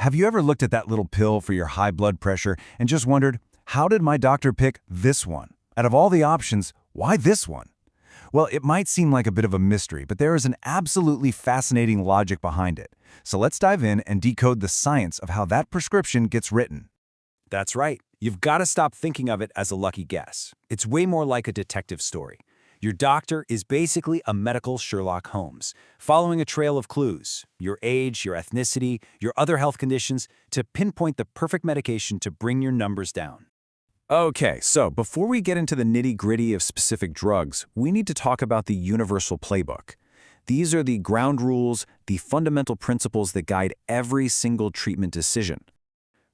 Have you ever looked at that little pill for your high blood pressure and just wondered, how did my doctor pick this one? Out of all the options, why this one? Well, it might seem like a bit of a mystery, but there is an absolutely fascinating logic behind it. So let's dive in and decode the science of how that prescription gets written. That's right. You've got to stop thinking of it as a lucky guess. It's way more like a detective story. Your doctor is basically a medical Sherlock Holmes, following a trail of clues, your age, your ethnicity, your other health conditions, to pinpoint the perfect medication to bring your numbers down. Okay, so before we get into the nitty-gritty of specific drugs, we need to talk about the universal playbook. These are the ground rules, the fundamental principles that guide every single treatment decision.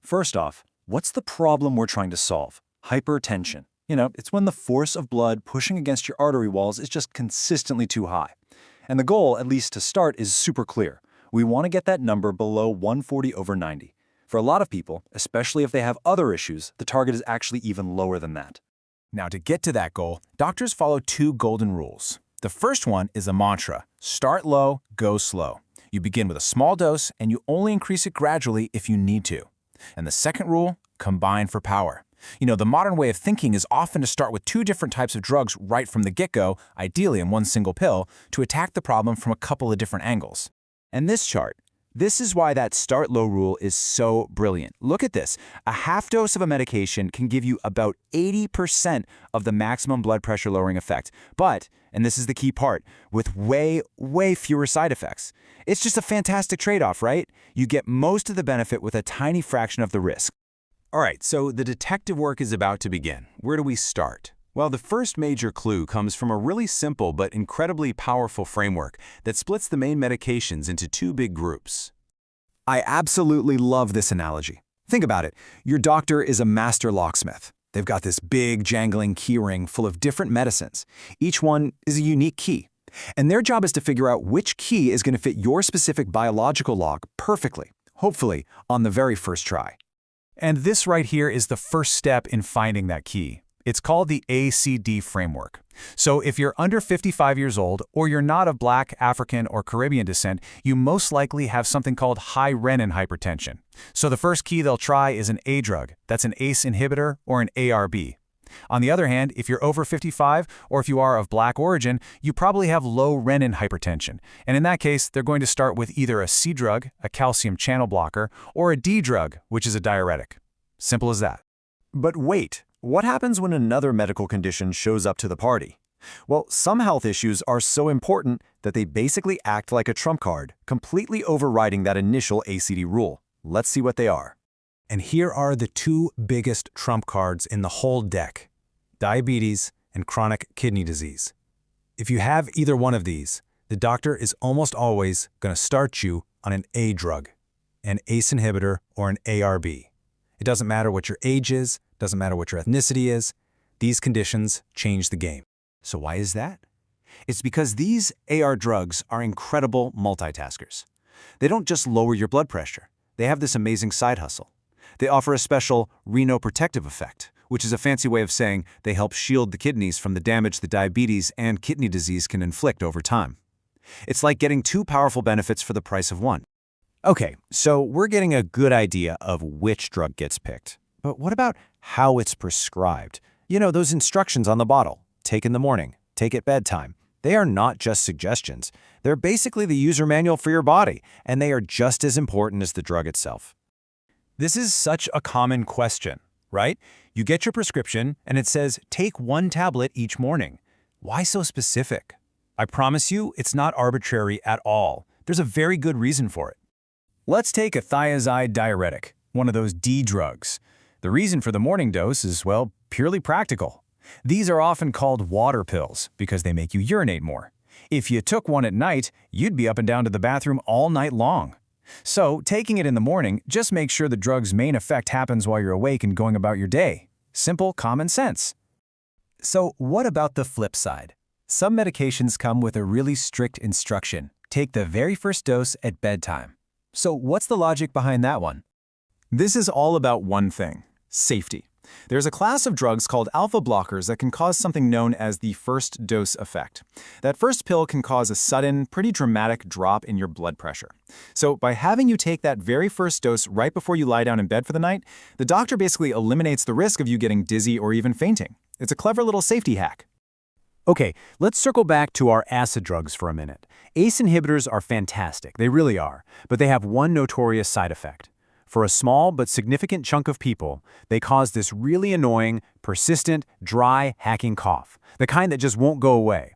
First off, what's the problem we're trying to solve? Hypertension. It's when the force of blood pushing against your artery walls is just consistently too high. And the goal, at least to start, is super clear. We want to get that number below 140/90. For a lot of people, especially if they have other issues, the target is actually even lower than that. Now, to get to that goal, doctors follow two golden rules. The first one is a mantra: start low, go slow. You begin with a small dose, and you only increase it gradually if you need to. And the second rule: combine for power. The modern way of thinking is often to start with two different types of drugs right from the get-go, ideally in one single pill, to attack the problem from a couple of different angles. And this is why that start low rule is so brilliant. Look at this. A half dose of a medication can give you about 80% of the maximum blood pressure lowering effect. But, and this is the key part, with way, way fewer side effects. It's just a fantastic trade-off, right? You get most of the benefit with a tiny fraction of the risk. All right, so the detective work is about to begin. Where do we start? Well, the first major clue comes from a really simple but incredibly powerful framework that splits the main medications into two big groups. I absolutely love this analogy. Think about it. Your doctor is a master locksmith. They've got this big, jangling key ring full of different medicines. Each one is a unique key. And their job is to figure out which key is going to fit your specific biological lock perfectly, hopefully on the very first try. And this right here is the first step in finding that key. It's called the ACD framework. So if you're under 55 years old, or you're not of Black, African, or Caribbean descent, you most likely have something called high renin hypertension. So the first key they'll try is an A drug. That's an ACE inhibitor or an ARB. On the other hand, if you're over 55, or if you are of Black origin, you probably have low renin hypertension. And in that case, they're going to start with either a C drug, a calcium channel blocker, or a D drug, which is a diuretic. Simple as that. But wait, what happens when another medical condition shows up to the party? Well, some health issues are so important that they basically act like a trump card, completely overriding that initial ACD rule. Let's see what they are. And here are the two biggest trump cards in the whole deck: diabetes and chronic kidney disease. If you have either one of these, the doctor is almost always going to start you on an A drug, an ACE inhibitor, or an ARB. It doesn't matter what your age is, doesn't matter what your ethnicity is. These conditions change the game. So why is that? It's because these AR drugs are incredible multitaskers. They don't just lower your blood pressure. They have this amazing side hustle. They offer a special renoprotective effect, which is a fancy way of saying they help shield the kidneys from the damage that diabetes and kidney disease can inflict over time. It's like getting two powerful benefits for the price of one. Okay, so we're getting a good idea of which drug gets picked. But what about how it's prescribed? Those instructions on the bottle. Take in the morning, take at bedtime. They are not just suggestions. They're basically the user manual for your body, and they are just as important as the drug itself. This is such a common question, right? You get your prescription, and it says, take one tablet each morning. Why so specific? I promise you, it's not arbitrary at all. There's a very good reason for it. Let's take a thiazide diuretic, one of those D drugs. The reason for the morning dose is, well, purely practical. These are often called water pills because they make you urinate more. If you took one at night, you'd be up and down to the bathroom all night long. So, taking it in the morning, just make sure the drug's main effect happens while you're awake and going about your day. Simple common sense. So, what about the flip side? Some medications come with a really strict instruction. Take the very first dose at bedtime. So, what's the logic behind that one? This is all about one thing: safety. There's a class of drugs called alpha blockers that can cause something known as the first dose effect. That first pill can cause a sudden, pretty dramatic drop in your blood pressure. So by having you take that very first dose right before you lie down in bed for the night, the doctor basically eliminates the risk of you getting dizzy or even fainting. It's a clever little safety hack. Okay, let's circle back to our acid drugs for a minute. ACE inhibitors are fantastic, they really are, but they have one notorious side effect. For a small but significant chunk of people, they cause this really annoying, persistent, dry, hacking cough, the kind that just won't go away.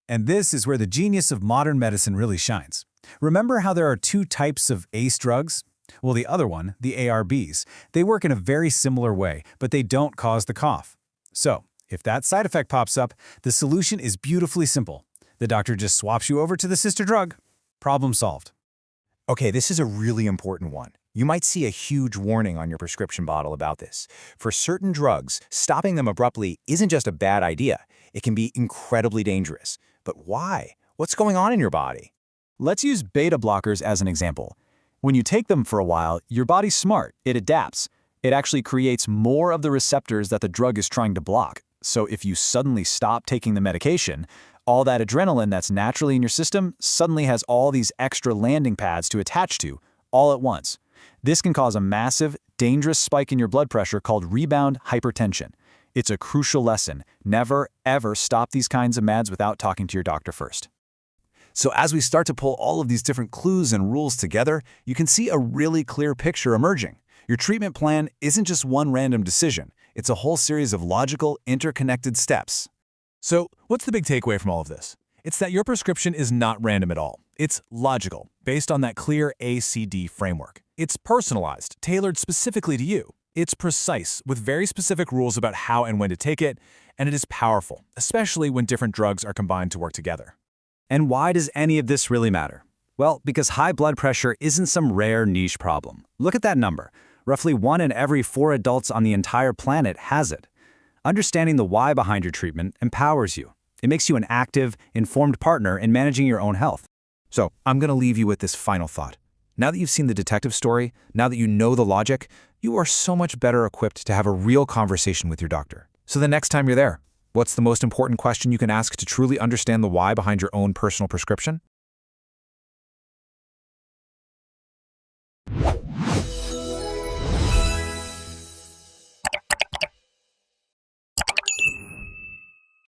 And this is where the genius of modern medicine really shines. Remember how there are two types of ACE drugs? Well, the other one, the ARBs, they work in a very similar way, but they don't cause the cough. So, if that side effect pops up, the solution is beautifully simple. The doctor just swaps you over to the sister drug. Problem solved. Okay, this is a really important one. You might see a huge warning on your prescription bottle about this. For certain drugs, stopping them abruptly isn't just a bad idea. It can be incredibly dangerous. But why? What's going on in your body? Let's use beta blockers as an example. When you take them for a while, your body's smart. It adapts. It actually creates more of the receptors that the drug is trying to block. So if you suddenly stop taking the medication, all that adrenaline that's naturally in your system suddenly has all these extra landing pads to attach to, all at once. This can cause a massive, dangerous spike in your blood pressure called rebound hypertension. It's a crucial lesson. Never, ever stop these kinds of meds without talking to your doctor first. So as we start to pull all of these different clues and rules together, you can see a really clear picture emerging. Your treatment plan isn't just one random decision. It's a whole series of logical, interconnected steps. So what's the big takeaway from all of this? It's that your prescription is not random at all. It's logical, based on that clear ACD framework. It's personalized, tailored specifically to you. It's precise, with very specific rules about how and when to take it, and it is powerful, especially when different drugs are combined to work together. And why does any of this really matter? Well, because high blood pressure isn't some rare niche problem. Look at that number. Roughly 1 in every 4 adults on the entire planet has it. Understanding the why behind your treatment empowers you. It makes you an active, informed partner in managing your own health. So I'm going to leave you with this final thought. Now that you've seen the detective story, now that you know the logic, you are so much better equipped to have a real conversation with your doctor. So the next time you're there, what's the most important question you can ask to truly understand the why behind your own personal prescription?